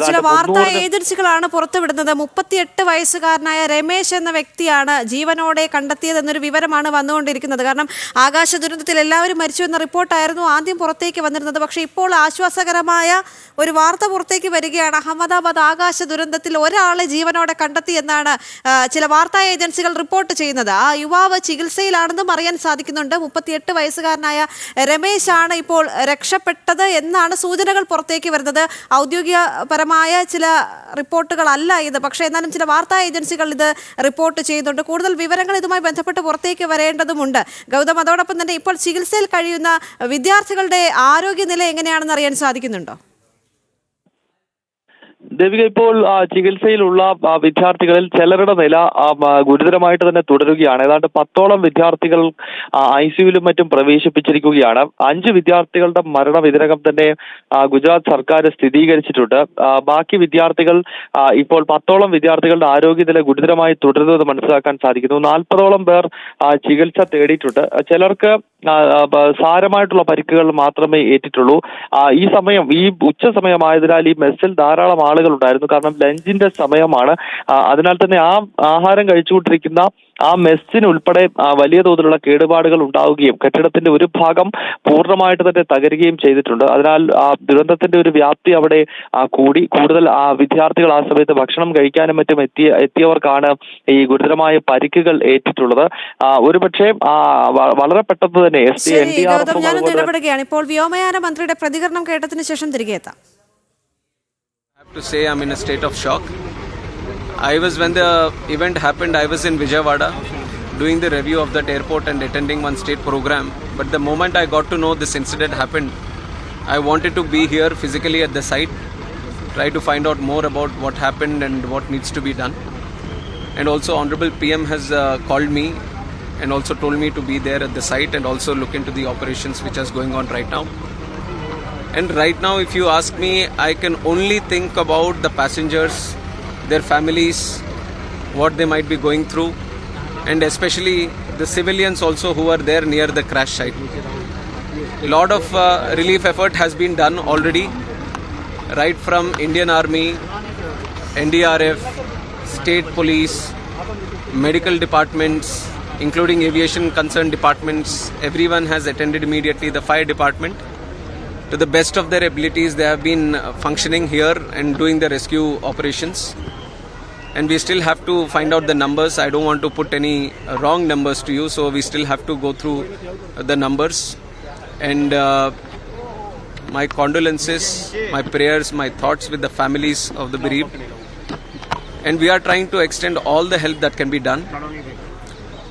ചില വാർത്താ ഏജൻസികളാണ് പുറത്തുവിടുന്നത് 38 വയസ്സുകാരനായ രമേശ് എന്ന വ്യക്തിയാണ് ജീവനോടെ കണ്ടെത്തിയതെന്നൊരു വിവരമാണ് വന്നുകൊണ്ടിരിക്കുന്നത്. കാരണം ആകാശ ദുരന്തത്തിൽ എല്ലാവരും മരിച്ചു എന്ന റിപ്പോർട്ടായിരുന്നു ആദ്യം പുറത്തേക്ക് വന്നിരുന്നത്. പക്ഷേ ഇപ്പോൾ ആശ്വാസകരമായ ഒരു വാർത്ത പുറത്തേക്ക് വരികയാണ്. അഹമ്മദാബാദ് ആകാശ ദുരന്തത്തിൽ ഒരാളെ ജീവനോടെ കണ്ടെത്തി എന്നാണ് ചില വാർത്താ ഏജൻസികൾ റിപ്പോർട്ട് ചെയ്യുന്നത്. ആ യുവാവ് ചികിത്സയിലാണെന്നും അറിയാൻ സാധിക്കുന്നുണ്ട്. 38 വയസ്സുകാരനായ രമേശ് ആണ് ഇപ്പോൾ രക്ഷപ്പെട്ടത് എന്നാണ് സൂചനകൾ പുറത്തേക്ക് വരുന്നത്. ഔദ്യോഗികപരമായ ചില റിപ്പോർട്ടുകളല്ല ഇത്. പക്ഷേ എന്നാലും ചില വാർത്താ ഏജൻസികൾ ഇത് റിപ്പോർട്ട് ചെയ്യുന്നുണ്ട്. കൂടുതൽ വിവരങ്ങൾ ഇതുമായി ബന്ധപ്പെട്ട് പുറത്തേക്ക് വരേണ്ടതുമുണ്ട്. ഗൗതം, അതോടൊപ്പം തന്നെ ഇപ്പോൾ ചികിത്സയിൽ കഴിയുന്ന വിദ്യാർത്ഥികളുടെ ആരോഗ്യനില എങ്ങനെയാണെന്ന് അറിയാൻ സാധിക്കുന്നുണ്ടോ? ദേവിക, ഇപ്പോൾ ചികിത്സയിലുള്ള വിദ്യാർത്ഥികളിൽ ചിലരുടെ നില ഗുരുതരമായിട്ട് തന്നെ തുടരുകയാണ്. ഏതാണ്ട് 10ഓളം വിദ്യാർത്ഥികൾ ICUവിലും മറ്റും പ്രവേശിപ്പിച്ചിരിക്കുകയാണ്. 5 വിദ്യാർത്ഥികളുടെ മരണം ഇതിനകം തന്നെ ഗുജറാത്ത് സർക്കാർ സ്ഥിരീകരിച്ചിട്ടുണ്ട്. ബാക്കി വിദ്യാർത്ഥികൾ ഇപ്പോൾ 10ഓളം വിദ്യാർത്ഥികളുടെ ആരോഗ്യനില ഗുരുതരമായി തുടരുന്നത് മനസ്സിലാക്കാൻ സാധിക്കുന്നു. 40ഓളം പേർ ചികിത്സ തേടിയിട്ടുണ്ട്. ചിലർക്ക് സാരമായിട്ടുള്ള പരിക്കുകൾ മാത്രമേ ഏറ്റിട്ടുള്ളൂ. ഈ ഉച്ച സമയമായതിനാൽ ഈ മെസ്സിൽ ധാരാളം ആളുകൾ ഉണ്ടായിരുന്നു. കാരണം ലഞ്ചിന്റെ സമയമാണ്. അതിനാൽ തന്നെ ആ ആഹാരം കഴിച്ചുകൊണ്ടിരിക്കുന്ന ആ മെസ്സിന് ഉൾപ്പെടെ വലിയ തോതിലുള്ള കേടുപാടുകൾ ഉണ്ടാവുകയും കെട്ടിടത്തിന്റെ ഒരു ഭാഗം പൂർണ്ണമായിട്ട് തന്നെ തകരുകയും ചെയ്തിട്ടുണ്ട്. അതിനാൽ ദുരന്തത്തിന്റെ ഒരു വ്യാപ്തി അവിടെ കൂടി. കൂടുതൽ വിദ്യാർത്ഥികൾ ആ സമയത്ത് ഭക്ഷണം കഴിക്കാനും മറ്റും എത്തിയവർക്കാണ് ഈ ഗുരുതരമായ പരിക്കുകൾ ഏറ്റിട്ടുള്ളത്. ഒരുപക്ഷെ വളരെ പെട്ടെന്ന് തന്നെ ഇടപെടുകയാണ്. ഇപ്പോൾ വ്യോമയാന മന്ത്രിയുടെ പ്രതികരണം കേട്ടതിന് ശേഷം തിരികെ എത്താം. To say I'm in a state of shock. When the event happened, I was in Vijayawada doing the review of that airport and attending one state program. But the moment I got to know this incident happened, I wanted to be here physically at the site, try to find out more about what happened and what needs to be done. And also Honorable PM has called me and also told me to be there at the site and also look into the operations which is going on right now. And right now, if you ask me, I can only think about the passengers, their families, what they might be going through, and especially the civilians also who are there near the crash site. A lot of relief effort has been done already, right from Indian Army, NDRF, state police, medical departments, including aviation concerned departments. Everyone has attended immediately. The fire department, to the best of their abilities, they have been functioning here and doing the rescue operations. And we still have to find out the numbers. I don't want to put any wrong numbers to you, so we still have to go through the numbers. And my condolences, my prayers, my thoughts with the families of the bereaved. And we are trying to extend all the help that can be done.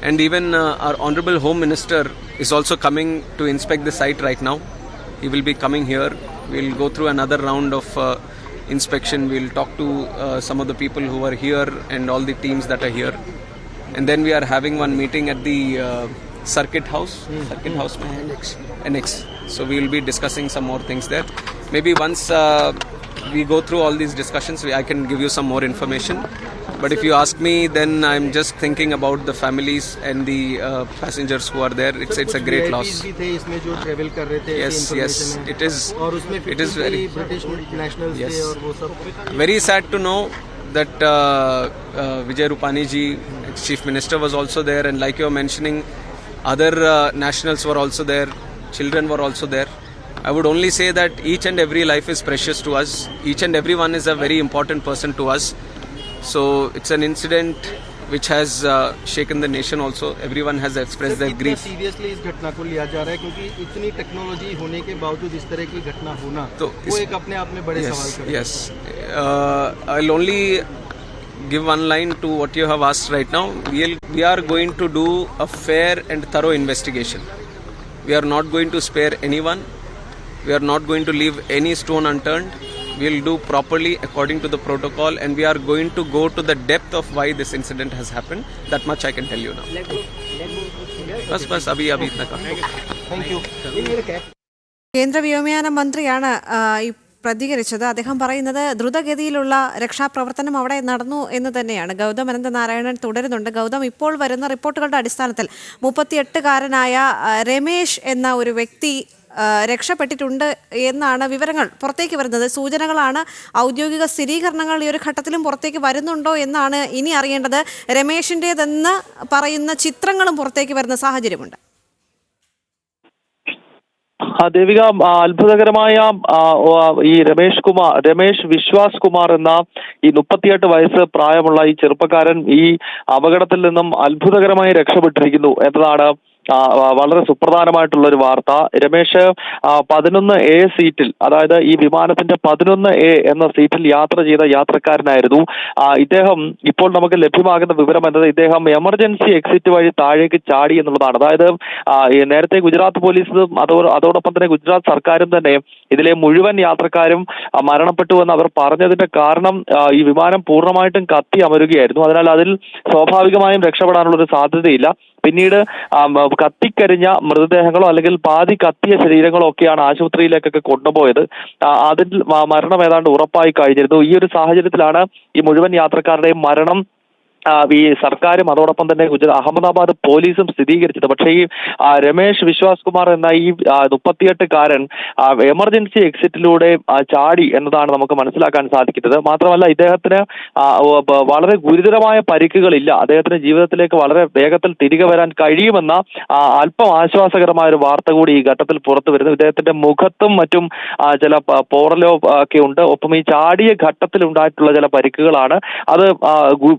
And even our Honorable Home Minister is also coming to inspect the site right now. He will be coming here. We'll go through another round of inspection. We'll talk to some of the people who are here and all the teams that are here. And then we are having one meeting at the Circuit House. Annex. So we will be discussing some more things there. Maybe once we go through all these discussions, I can give you some more information. But if you ask me, then I'm just thinking about the families and the passengers who are there. It's a great loss. Yes, it is very very sad to know that Vijay Rupani ji, Chief Minister, was also there, and like you're mentioning, other nationals were also there, children were also there. I would only say that each and every life is precious to us. Each and everyone is a very important person to us. So it's an incident which has shaken the nation also. Everyone has expressed their grief. Seriously इस घटना को लिया जा रहा है क्योंकि इतनी technology होने के बावजूद इस तरह की घटना होना तो वो एक अपने आप में बड़े सवाल खड़े हैं. Yes. I'll only give one line to what you have asked right now. We are going to do a fair and thorough investigation. We are not going to spare anyone. We are not going to leave any stone unturned. We'll do properly according to the protocol, and we are going to go to the depth of why this incident has happened. That much I can tell you now. बस अभी इतना काफी. Thank you. കേന്ദ്ര വ്യോമയാന മന്ത്രിയാണ് പ്രതികരിച്ചത്. അദ്ദേഹം പറയുന്നത് ദ്രുതഗതിയിലുള്ള രക്ഷാപ്രവർത്തനം അവിടെ നടന്നു എന്ന് തന്നെയാണ്. ഗൗതം അനന്തനാരായണൻ തുടരുന്നുണ്ട്. ഗൗതം, ഇപ്പോൾ വരുന്ന റിപ്പോർട്ടുകളുടെ അടിസ്ഥാനത്തിൽ 38-കാരനായ രമേശ് എന്ന ഒരു വ്യക്തി രക്ഷപ്പെട്ടിട്ടുണ്ട് എന്നാണ് വിവരങ്ങൾ പുറത്തേക്ക് വരുന്നത്. സൂചനകളാണ്, ഔദ്യോഗിക സ്ഥിരീകരണങ്ങൾ ഈ ഒരു ഘട്ടത്തിലും പുറത്തേക്ക് വരുന്നുണ്ടോ എന്നാണ് ഇനി അറിയേണ്ടത്. രമേശിൻ്റേതെന്ന് പറയുന്ന ചിത്രങ്ങളും പുറത്തേക്ക് വരുന്ന സാഹചര്യമുണ്ട്. ദേവിക, അത്ഭുതകരമായ ഈ രമേഷ് വിശ്വാസ് കുമാർ എന്ന ഈ 38 വയസ്സ് പ്രായമുള്ള ഈ ചെറുപ്പക്കാരൻ ഈ അപകടത്തിൽ നിന്നും അത്ഭുതകരമായി രക്ഷപ്പെട്ടിരിക്കുന്നു എന്നതാണ് വളരെ സുപ്രധാനമായിട്ടുള്ള ഒരു വാർത്ത. രമേശ് 11A സീറ്റിൽ, അതായത് ഈ വിമാനത്തിന്റെ 11A എന്ന സീറ്റിൽ യാത്ര ചെയ്ത യാത്രക്കാരനായിരുന്നു ഇദ്ദേഹം. ഇപ്പോൾ നമുക്ക് ലഭ്യമാകുന്ന വിവരം എന്നത് ഇദ്ദേഹം എമർജൻസി എക്സിറ്റ് വഴി താഴേക്ക് ചാടി എന്നുള്ളതാണ്. അതായത് നേരത്തെ ഗുജറാത്ത് പോലീസും അതോടൊപ്പം തന്നെ ഗുജറാത്ത് സർക്കാരും തന്നെ ഇതിലെ മുഴുവൻ യാത്രക്കാരും മരണപ്പെട്ടു എന്ന് അവർ പറഞ്ഞതിന്റെ കാരണം ഈ വിമാനം പൂർണ്ണമായിട്ടും കത്തി അമരുകയായിരുന്നു. അതിനാൽ അതിൽ സ്വാഭാവികമായും രക്ഷപ്പെടാനുള്ള ഒരു സാധ്യതയില്ല. പിന്നീട് കത്തിക്കരിഞ്ഞ മൃതദേഹങ്ങളോ അല്ലെങ്കിൽ പാതി കത്തിയ ശരീരങ്ങളോ ഒക്കെയാണ് ആശുപത്രിയിലേക്കൊക്കെ കൊണ്ടുപോയത്. അതിൽ മരണം ഏതാണ്ട് ഉറപ്പായി കഴിഞ്ഞിരുന്നു. ഈ ഒരു സാഹചര്യത്തിലാണ് ഈ മുഴുവൻ യാത്രക്കാരുടെയും മരണം ഈ സർക്കാരും അതോടൊപ്പം തന്നെ അഹമ്മദാബാദ് പോലീസും സ്ഥിരീകരിച്ചത്. പക്ഷേ ഈ രമേഷ് വിശ്വാസ് കുമാർ എന്ന ഈ 38-കാരൻ എമർജൻസി എക്സിറ്റിലൂടെ ചാടി എന്നതാണ് നമുക്ക് മനസ്സിലാക്കാൻ സാധിക്കുന്നത്. മാത്രമല്ല ഇദ്ദേഹത്തിന് വളരെ ഗുരുതരമായ പരിക്കുകളില്ല. അദ്ദേഹത്തിന് ജീവിതത്തിലേക്ക് വളരെ വേഗത്തിൽ തിരികെ വരാൻ കഴിയുമെന്ന അല്പം ആശ്വാസകരമായ ഒരു വാർത്ത കൂടി ഈ ഘട്ടത്തിൽ പുറത്തു വരുന്നു. ഇദ്ദേഹത്തിന്റെ മുഖത്തും മറ്റും ചില പോറലോ ഒക്കെ ഉണ്ട്. ഒപ്പം ഈ ചാടിയ ഘട്ടത്തിൽ ഉണ്ടായിട്ടുള്ള ചില പരിക്കുകളാണ്. അത്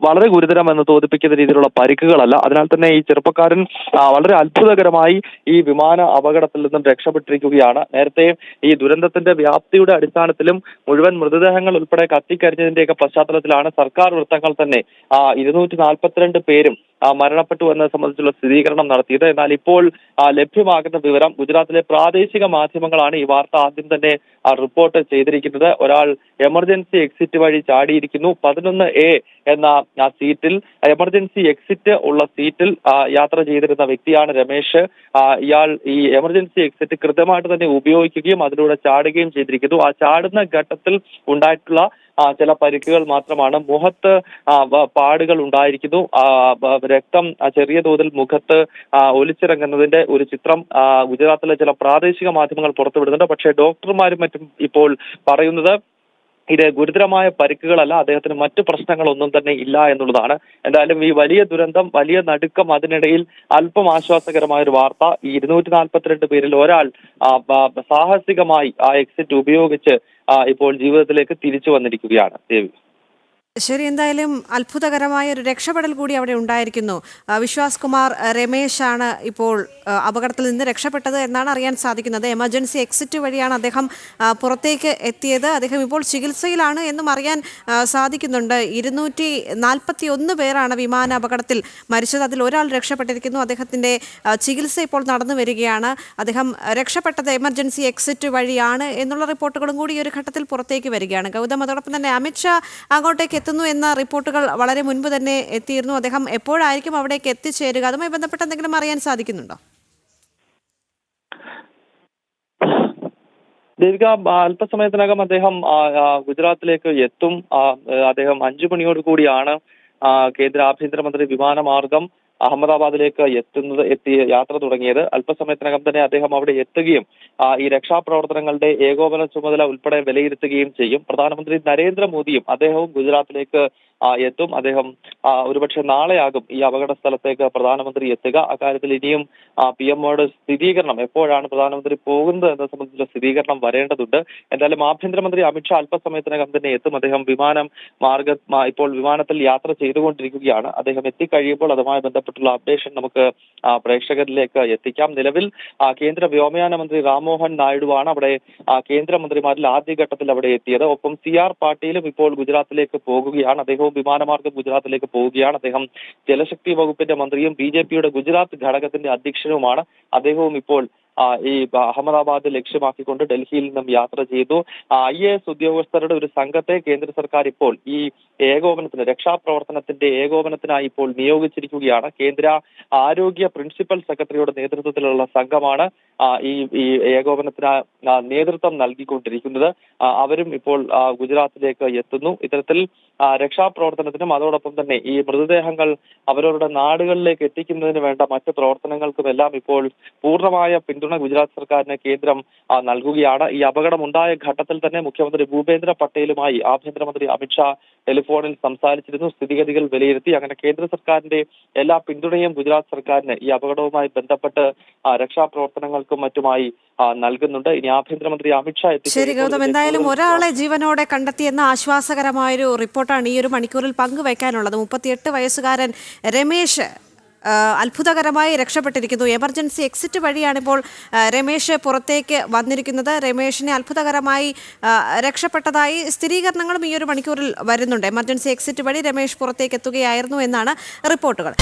വളരെ ഗുരുതര എന്ന് തോന്നിപ്പിക്കുന്ന രീതിയിലുള്ള പരിക്കുകളല്ല. അതിനാൽ തന്നെ ഈ ചെറുപ്പക്കാരൻ വളരെ അത്ഭുതകരമായി ഈ വിമാന അപകടത്തിൽ നിന്നും രക്ഷപ്പെട്ടിരിക്കുകയാണ്. നേരത്തെ ഈ ദുരന്തത്തിന്റെ വ്യാപ്തിയുടെ അടിസ്ഥാനത്തിലും മുഴുവൻ മൃതദേഹങ്ങൾ ഉൾപ്പെടെ കത്തിക്കരിഞ്ഞതിന്റെയൊക്കെ പശ്ചാത്തലത്തിലാണ് സർക്കാർ വൃത്തങ്ങൾ തന്നെ 242 പേരും മരണപ്പെട്ടു എന്നത് സംബന്ധിച്ചുള്ള സ്ഥിരീകരണം നടത്തിയത്. എന്നാൽ ഇപ്പോൾ ലഭ്യമാകുന്ന വിവരം, ഗുജറാത്തിലെ പ്രാദേശിക മാധ്യമങ്ങളാണ് ഈ വാർത്ത ആദ്യം തന്നെ റിപ്പോർട്ട് ചെയ്തിരിക്കുന്നത്. ഒരാൾ എമർജൻസി എക്സിറ്റ് വഴി ചാടിയിരിക്കുന്നു. 11A എന്ന സീറ്റിൽ, എമർജൻസി എക്സിറ്റ് ഉള്ള സീറ്റിൽ യാത്ര ചെയ്തിരുന്ന വ്യക്തിയാണ് രമേശ്. ഇയാൾ ഈ എമർജൻസി എക്സിറ്റ് കൃത്യമായിട്ട് തന്നെ ഉപയോഗിക്കുകയും അതിലൂടെ ചാടുകയും ചെയ്തിരിക്കുന്നു. ആ ചാടുന്ന ഘട്ടത്തിൽ ഉണ്ടായിട്ടുള്ള ചില പരിക്കുകൾ മാത്രമാണ്. മുഖത്ത് പാടുകൾ ഉണ്ടായിരിക്കുന്നു. രക്തം ചെറിയ തോതിൽ മുഖത്ത് ഒലിച്ചിറങ്ങുന്നതിന്റെ ഒരു ചിത്രം ഗുജറാത്തിലെ ചില പ്രാദേശിക മാധ്യമങ്ങൾ പുറത്തുവിടുന്നുണ്ട്. പക്ഷേ ഡോക്ടർമാരും മറ്റും ഇപ്പോൾ പറയുന്നത് ഇത് ഗുരുതരമായ പരിക്കുകളല്ല, അദ്ദേഹത്തിന് മറ്റു പ്രശ്നങ്ങളൊന്നും തന്നെ ഇല്ല എന്നുള്ളതാണ്. എന്തായാലും ഈ വലിയ ദുരന്തം, വലിയ നടുക്കം, അതിനിടയിൽ അല്പം ആശ്വാസകരമായ ഒരു വാർത്ത. ഈ 242 പേരിൽ ഒരാൾ സാഹസികമായി ആ എക്സിറ്റ് ഉപയോഗിച്ച് ഇപ്പോൾ ജീവിതത്തിലേക്ക് തിരിച്ചു വന്നിരിക്കുകയാണ്. ദേവി, ശരി, എന്തായാലും അത്ഭുതകരമായ ഒരു രക്ഷപ്പെടൽ കൂടി അവിടെ ഉണ്ടായിരിക്കുന്നു. വിശ്വാസ് കുമാർ രമേശാണ് ഇപ്പോൾ അപകടത്തിൽ നിന്ന് രക്ഷപ്പെട്ടത് എന്നാണ് അറിയാൻ സാധിക്കുന്നത്. എമർജൻസി എക്സിറ്റ് വഴിയാണ് അദ്ദേഹം പുറത്തേക്ക് എത്തിയത്. അദ്ദേഹം ഇപ്പോൾ ചികിത്സയിലാണ് എന്നും അറിയാൻ സാധിക്കുന്നുണ്ട്. 241 പേരാണ് വിമാന അപകടത്തിൽ മരിച്ചത്. അതിൽ ഒരാൾ രക്ഷപ്പെട്ടിരിക്കുന്നു. അദ്ദേഹത്തിൻ്റെ ചികിത്സ ഇപ്പോൾ നടന്നു വരികയാണ്. അദ്ദേഹം രക്ഷപ്പെട്ടത് എമർജൻസി എക്സിറ്റ് വഴിയാണ് എന്നുള്ള റിപ്പോർട്ടുകളും കൂടി ഈ ഒരു ഘട്ടത്തിൽ പുറത്തേക്ക് വരികയാണ്. ഗൗതം, അതോടൊപ്പം തന്നെ അമിത്ഷാ അങ്ങോട്ടേക്ക് എത്തുന്നു എന്ന റിപ്പോർട്ടുകൾ വളരെ മുൻപ് തന്നെ എത്തിയിരുന്നു. അദ്ദേഹം എപ്പോഴായിരിക്കും അവിടേക്ക് എത്തിച്ചേരുക? അതുമായി ബന്ധപ്പെട്ട് എന്തെങ്കിലും അറിയാൻ സാധിക്കുന്നുണ്ടോ? ദേവിക, അല്പസമയത്തിനകം അദ്ദേഹം ഗുജറാത്തിലേക്ക് എത്തും. അദ്ദേഹം 5 മണിയോട് കൂടിയാണ് കേന്ദ്ര ആഭ്യന്തരമന്ത്രി വിമാനമാർഗം അഹമ്മദാബാദിലേക്ക് യാത്ര തുടങ്ങിയത്. അല്പസമയത്തിനകം തന്നെ അദ്ദേഹം അവിടെ എത്തുകയും ഈ രക്ഷാപ്രവർത്തനങ്ങളുടെ ഏകോപന ചുമതല ഉൾപ്പെടെ വിലയിരുത്തുകയും ചെയ്യും. പ്രധാനമന്ത്രി നരേന്ദ്രമോദിയും അദ്ദേഹവും ഗുജറാത്തിലേക്ക് എത്തും. അദ്ദേഹം ഒരുപക്ഷെ നാളെയാകും ഈ അപകട സ്ഥലത്തേക്ക് പ്രധാനമന്ത്രി എത്തുക. അക്കാര്യത്തിൽ ഇനിയും PM-ഓട് സ്ഥിരീകരണം, എപ്പോഴാണ് പ്രധാനമന്ത്രി പോകുന്നത് എന്നത് സംബന്ധിച്ച സ്ഥിരീകരണം വരേണ്ടതുണ്ട്. എന്തായാലും ആഭ്യന്തരമന്ത്രി അമിത്ഷാ അല്പസമയത്തിനകം തന്നെ എത്തും. അദ്ദേഹം ഇപ്പോൾ വിമാനത്തിൽ യാത്ര ചെയ്തുകൊണ്ടിരിക്കുകയാണ്. അദ്ദേഹം എത്തിക്കഴിയുമ്പോൾ അതുമായി ബന്ധപ്പെട്ടുള്ള അപ്ഡേഷൻ നമുക്ക് പ്രേക്ഷകരിലേക്ക് എത്തിക്കാം. നിലവിൽ കേന്ദ്ര വ്യോമയാന മന്ത്രി റാംമോഹൻ നായിഡുവാണ് അവിടെ കേന്ദ്രമന്ത്രിമാരിൽ ആദ്യഘട്ടത്തിൽ അവിടെ എത്തിയത്. ഒപ്പം CR പാട്ടീലും ഇപ്പോൾ ഗുജറാത്തിലേക്ക് പോകുകയാണ്. അദ്ദേഹവും വിമാനമാർഗം ഗുജറാത്തിലേക്ക് പോവുകയാണ്. അദ്ദേഹം ജലശക്തി വകുപ്പിന്റെ മന്ത്രിയും BJP-യുടെ ഗുജറാത്ത് ഘടകത്തിന്റെ അധ്യക്ഷനുമാണ്. അദ്ദേഹവും ഇപ്പോൾ ഈ അഹമ്മദാബാദ് ലക്ഷ്യമാക്കിക്കൊണ്ട് ഡൽഹിയിൽ നിന്നും യാത്ര ചെയ്തു. IAS ഉദ്യോഗസ്ഥരുടെ ഒരു സംഘത്തെ കേന്ദ്ര സർക്കാർ ഇപ്പോൾ ഈ ഏകോപനത്തിന്, രക്ഷാപ്രവർത്തനത്തിന്റെ ഏകോപനത്തിനായി ഇപ്പോൾ നിയോഗിച്ചിരിക്കുകയാണ്. കേന്ദ്ര ആരോഗ്യ പ്രിൻസിപ്പൽ സെക്രട്ടറിയുടെ നേതൃത്വത്തിലുള്ള സംഘമാണ് ഈ ഏകോപനത്തിന് നേതൃത്വം നൽകിക്കൊണ്ടിരിക്കുന്നത്. അവരും ഇപ്പോൾ ഗുജറാത്തിലേക്ക് എത്തുന്നു. ഇത്തരത്തിൽ രക്ഷാപ്രവർത്തനത്തിനും അതോടൊപ്പം തന്നെ ഈ മൃതദേഹങ്ങൾ അവരവരുടെ നാടുകളിലേക്ക് എത്തിക്കുന്നതിന് വേണ്ട മറ്റ് പ്രവർത്തനങ്ങൾക്കുമെല്ലാം ഇപ്പോൾ പൂർണ്ണമായ പിന്തുണ പിന്തുണ ഗുജറാത്ത് സർക്കാരിന് കേന്ദ്രം നൽകുകയാണ്. ഈ അപകടമുണ്ടായ ഘട്ടത്തിൽ തന്നെ മുഖ്യമന്ത്രി ഭൂപേന്ദ്ര പട്ടേലുമായി ആഭ്യന്തരമന്ത്രി അമിത്ഷാ ടെലിഫോണിൽ സംസാരിച്ചിരുന്നു, സ്ഥിതിഗതികൾ വിലയിരുത്തി. അങ്ങനെ കേന്ദ്ര സർക്കാരിന്റെ എല്ലാ പിന്തുണയും ഗുജറാത്ത് സർക്കാരിന് ഈ അപകടവുമായി ബന്ധപ്പെട്ട് രക്ഷാപ്രവർത്തനങ്ങൾക്കും മറ്റുമായി നൽകുന്നുണ്ട്. ഇനി ആഭ്യന്തരമന്ത്രി അമിത്ഷാ ശരി ഗൗതം, എന്തായാലും ഒരാളെ ജീവനോടെ കണ്ടെത്തിയെന്ന ആശ്വാസകരമായൊരു റിപ്പോർട്ടാണ് ഈ ഒരു മണിക്കൂറിൽ പങ്കുവയ്ക്കാനുള്ളത്. 38 വയസ്സുകാരൻ രമേശ് അത്ഭുതകരമായി രക്ഷപ്പെട്ടിരിക്കുന്നു. എമർജൻസി എക്സിറ്റ് വഴിയാണിപ്പോൾ രമേശ് പുറത്തേക്ക് വന്നിരിക്കുന്നത്. രമേശിനെ അത്ഭുതകരമായി രക്ഷപ്പെട്ടതായി സ്ഥിരീകരണങ്ങളും ഈ ഒരു മണിക്കൂറിൽ വരുന്നുണ്ട്. എമർജൻസി എക്സിറ്റ് വഴി രമേശ് പുറത്തേക്ക് എത്തുകയായിരുന്നു എന്നാണ് റിപ്പോർട്ടുകൾ.